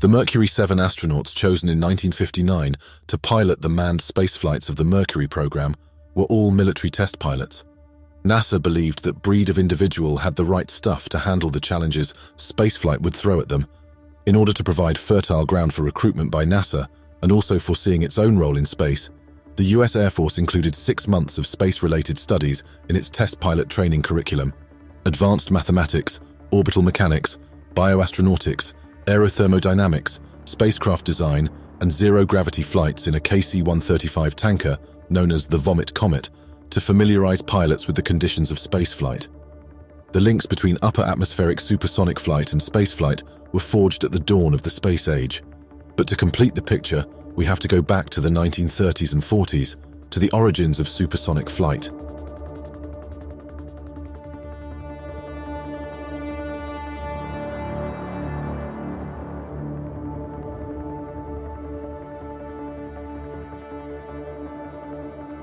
The Mercury 7 astronauts chosen in 1959 to pilot the manned spaceflights of the Mercury program were all military test pilots. NASA believed that breed of individual had the right stuff to handle the challenges spaceflight would throw at them. In order to provide fertile ground for recruitment by NASA, and also foreseeing its own role in space, the US Air Force included 6 months of space-related studies in its test pilot training curriculum. Advanced mathematics, orbital mechanics, bioastronautics, aerothermodynamics, spacecraft design, and zero-gravity flights in a KC-135 tanker, known as the Vomit Comet, to familiarize pilots with the conditions of spaceflight. The links between upper atmospheric supersonic flight and spaceflight were forged at the dawn of the space age. But to complete the picture, we have to go back to the 1930s and 40s, to the origins of supersonic flight.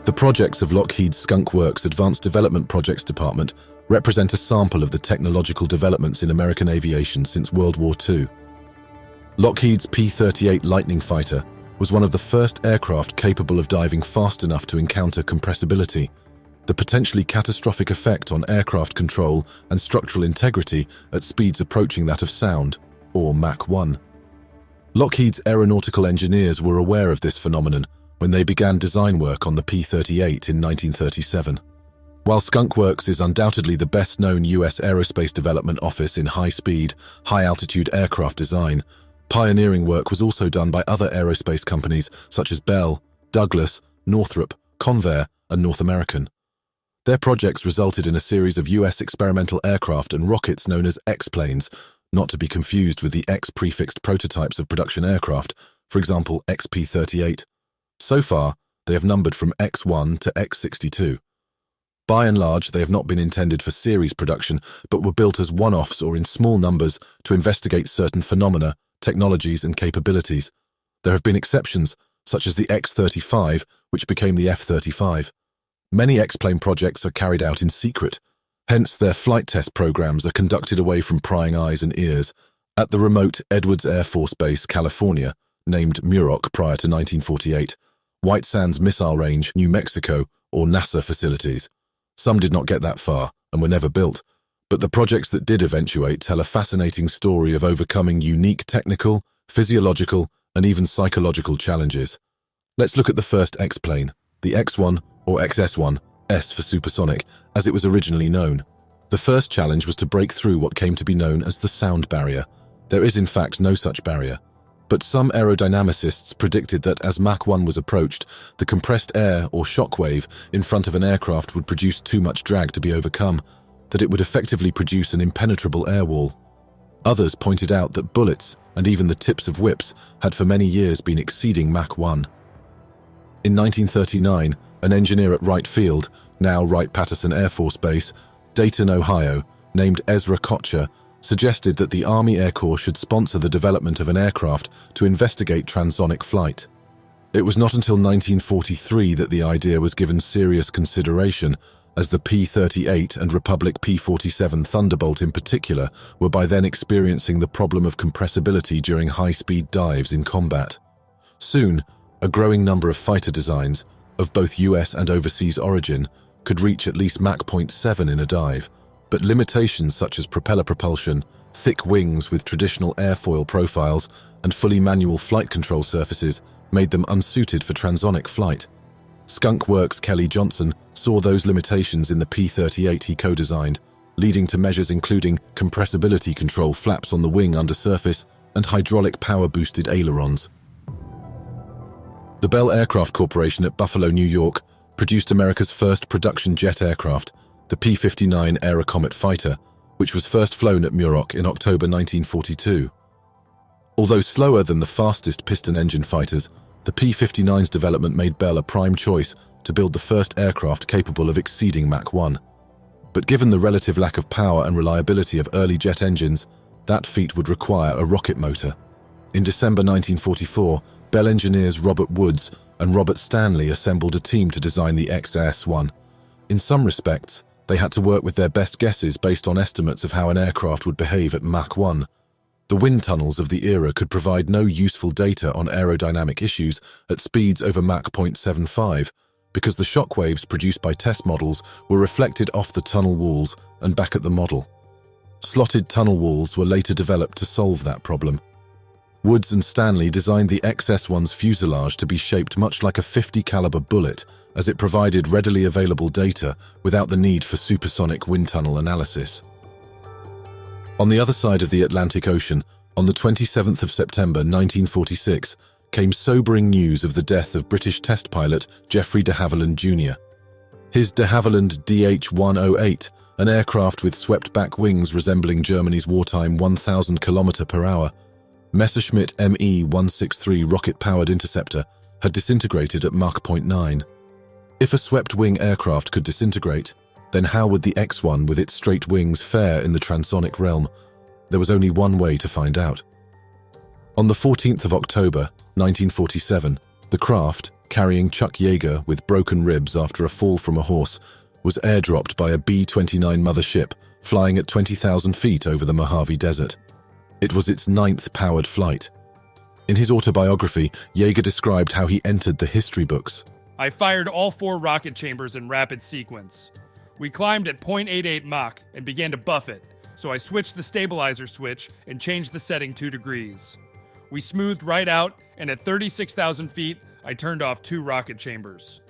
The projects of Lockheed's Skunk Works Advanced Development Projects Department represent a sample of the technological developments in American aviation since World War II. Lockheed's P-38 Lightning fighter was one of the first aircraft capable of diving fast enough to encounter compressibility, the potentially catastrophic effect on aircraft control and structural integrity at speeds approaching that of sound, or Mach 1. Lockheed's aeronautical engineers were aware of this phenomenon when they began design work on the P-38 in 1937. While Skunk Works is undoubtedly the best-known US aerospace development office in high-speed, high-altitude aircraft design, pioneering work was also done by other aerospace companies such as Bell, Douglas, Northrop, Convair, and North American. Their projects resulted in a series of US experimental aircraft and rockets known as X-planes, not to be confused with the X-prefixed prototypes of production aircraft, for example XP-38. So far, they have numbered from X-1 to X-62. By and large, they have not been intended for series production, but were built as one-offs or in small numbers to investigate certain phenomena, technologies, and capabilities. There have been exceptions, such as the X-35, which became the F-35. Many X-plane projects are carried out in secret, hence their flight test programs are conducted away from prying eyes and ears at the remote Edwards Air Force Base, California, named Muroc prior to 1948, White Sands Missile Range, New Mexico, or NASA facilities. Some did not get that far and were never built, but the projects that did eventuate tell a fascinating story of overcoming unique technical, physiological, and even psychological challenges. Let's look at the first X-plane, the X-1 or XS-1, S for supersonic, as it was originally known. The first challenge was to break through what came to be known as the sound barrier. There is in fact no such barrier. But some aerodynamicists predicted that as Mach 1 was approached, the compressed air or shock wave in front of an aircraft would produce too much drag to be overcome, that it would effectively produce an impenetrable air wall. Others pointed out that bullets and even the tips of whips had for many years been exceeding Mach 1. In 1939, an engineer at Wright Field, now Wright-Patterson Air Force Base, Dayton, Ohio, named Ezra Kocher, suggested that the Army Air Corps should sponsor the development of an aircraft to investigate transonic flight. It was not until 1943 that the idea was given serious consideration, as the P-38 and Republic P-47 Thunderbolt in particular were by then experiencing the problem of compressibility during high-speed dives in combat. Soon, a growing number of fighter designs, of both US and overseas origin, could reach at least Mach 0.7 in a dive, but limitations such as propeller propulsion, thick wings with traditional airfoil profiles, and fully manual flight control surfaces made them unsuited for transonic flight. Skunk Works' Kelly Johnson saw those limitations in the P-38 he co-designed, leading to measures including compressibility control flaps on the wing undersurface and hydraulic power-boosted ailerons. The Bell Aircraft Corporation at Buffalo, New York, produced America's first production jet aircraft, the P-59 Aerocomet fighter, which was first flown at Muroc in October 1942. Although slower than the fastest piston-engine fighters, the P-59's development made Bell a prime choice to build the first aircraft capable of exceeding Mach 1. But given the relative lack of power and reliability of early jet engines, that feat would require a rocket motor. In December 1944, Bell engineers Robert Woods and Robert Stanley assembled a team to design the XS-1. In some respects, they had to work with their best guesses based on estimates of how an aircraft would behave at Mach 1. The wind tunnels of the era could provide no useful data on aerodynamic issues at speeds over Mach 0.75 because the shock waves produced by test models were reflected off the tunnel walls and back at the model. Slotted tunnel walls were later developed to solve that problem. Woods and Stanley designed the XS-1's fuselage to be shaped much like a .50 caliber bullet, as it provided readily available data without the need for supersonic wind tunnel analysis. On the other side of the Atlantic Ocean, on the 27th of September 1946, came sobering news of the death of British test pilot Geoffrey de Havilland Jr. His de Havilland DH-108, an aircraft with swept-back wings resembling Germany's wartime 1,000 km/h, Messerschmitt Me-163 rocket-powered interceptor, had disintegrated at Mach 0.9. If a swept-wing aircraft could disintegrate, then how would the X-1 with its straight wings fare in the transonic realm? There was only one way to find out. On the 14th of October, 1947, the craft, carrying Chuck Yeager with broken ribs after a fall from a horse, was airdropped by a B-29 mothership flying at 20,000 feet over the Mojave Desert. It was its 9th powered flight. In his autobiography, Yeager described how he entered the history books. I fired all 4 rocket chambers in rapid sequence. We climbed at 0.88 Mach and began to buff it, so I switched the stabilizer switch and changed the setting 2 degrees. We smoothed right out, and at 36,000 feet, I turned off 2 rocket chambers.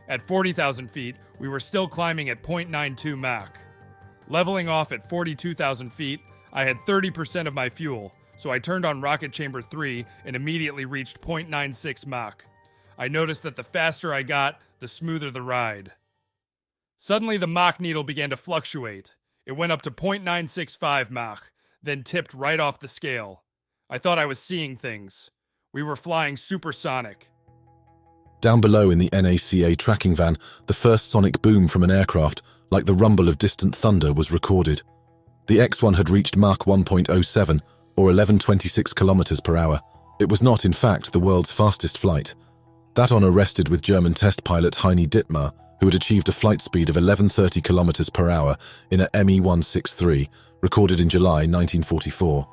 At 40,000 feet, we were still climbing at 0.92 Mach. Leveling off at 42,000 feet, I had 30% of my fuel, so I turned on rocket chamber 3 and immediately reached 0.96 Mach. I noticed that the faster I got, the smoother the ride. Suddenly, the Mach needle began to fluctuate. It went up to 0.965 Mach, then tipped right off the scale. I thought I was seeing things. We were flying supersonic. Down below in the NACA tracking van, the first sonic boom from an aircraft, like the rumble of distant thunder, was recorded. The X-1 had reached Mach 1.07, or 1126 km/h. It was not, in fact, the world's fastest flight. That honor rested with German test pilot Heini Dittmar, who had achieved a flight speed of 1130 km/h in a Me-163, recorded in July 1944.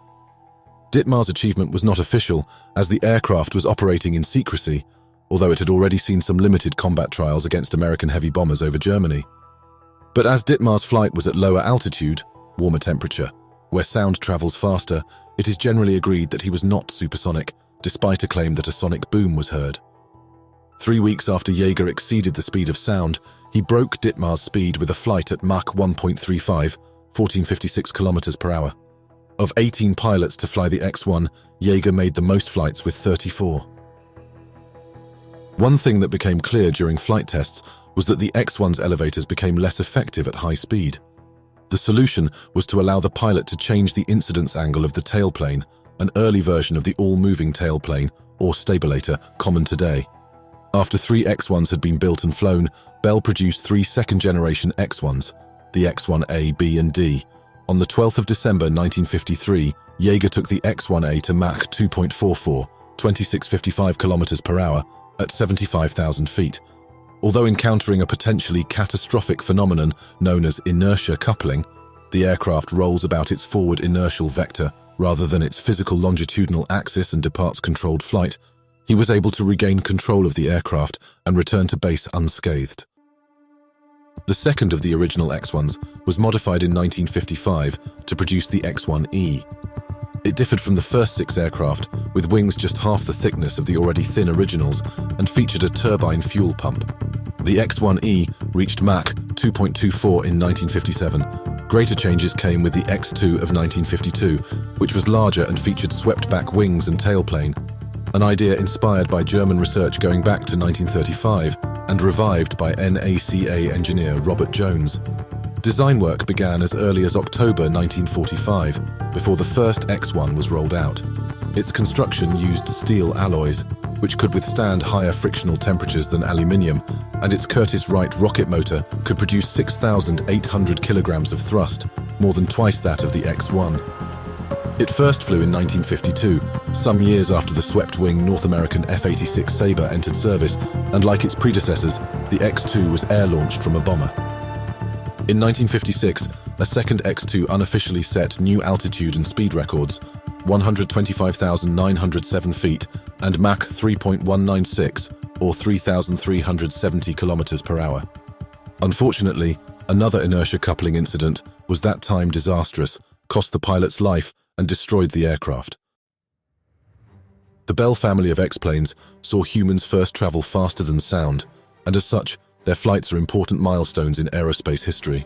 Dittmar's achievement was not official, as the aircraft was operating in secrecy, although it had already seen some limited combat trials against American heavy bombers over Germany. But as Dittmar's flight was at lower altitude, warmer temperature, where sound travels faster, it is generally agreed that he was not supersonic, despite a claim that a sonic boom was heard. 3 weeks after Yeager exceeded the speed of sound, he broke Dittmar's speed with a flight at Mach 1.35, 1456 km/h. Of 18 pilots to fly the X-1, Yeager made the most flights with 34. One thing that became clear during flight tests was that the X-1's elevators became less effective at high speed. The solution was to allow the pilot to change the incidence angle of the tailplane, an early version of the all-moving tailplane, or stabilator, common today. After 3 X-1s had been built and flown, Bell produced 3 second-generation X-1s, the X-1A, B, and D. On the 12th of December 1953, Yeager took the X-1A to Mach 2.44, 2655 km/h, at 75,000 feet. Although encountering a potentially catastrophic phenomenon known as inertia coupling, the aircraft rolls about its forward inertial vector rather than its physical longitudinal axis and departs controlled flight, he was able to regain control of the aircraft and return to base unscathed. The second of the original X-1s was modified in 1955 to produce the X-1E. It differed from the first 6 aircraft, with wings just half the thickness of the already thin originals, and featured a turbine fuel pump. The X-1E reached Mach 2.24 in 1957. Greater changes came with the X-2 of 1952, which was larger and featured swept-back wings and tailplane, an idea inspired by German research going back to 1935 and revived by NACA engineer Robert Jones. Design work began as early as October 1945, before the first X-1 was rolled out. Its construction used steel alloys, which could withstand higher frictional temperatures than aluminium, and its Curtiss-Wright rocket motor could produce 6,800 kilograms of thrust, more than twice that of the X-1. It first flew in 1952, some years after the swept-wing North American F-86 Sabre entered service, and like its predecessors, the X-2 was air-launched from a bomber. In 1956, a second X-2 unofficially set new altitude and speed records, 125,907 feet, and Mach 3.196, or 3,370 kilometers per hour. Unfortunately, another inertia coupling incident was that time disastrous, cost the pilot's life, and destroyed the aircraft. The Bell family of X-planes saw humans first travel faster than sound, and as such, their flights are important milestones in aerospace history.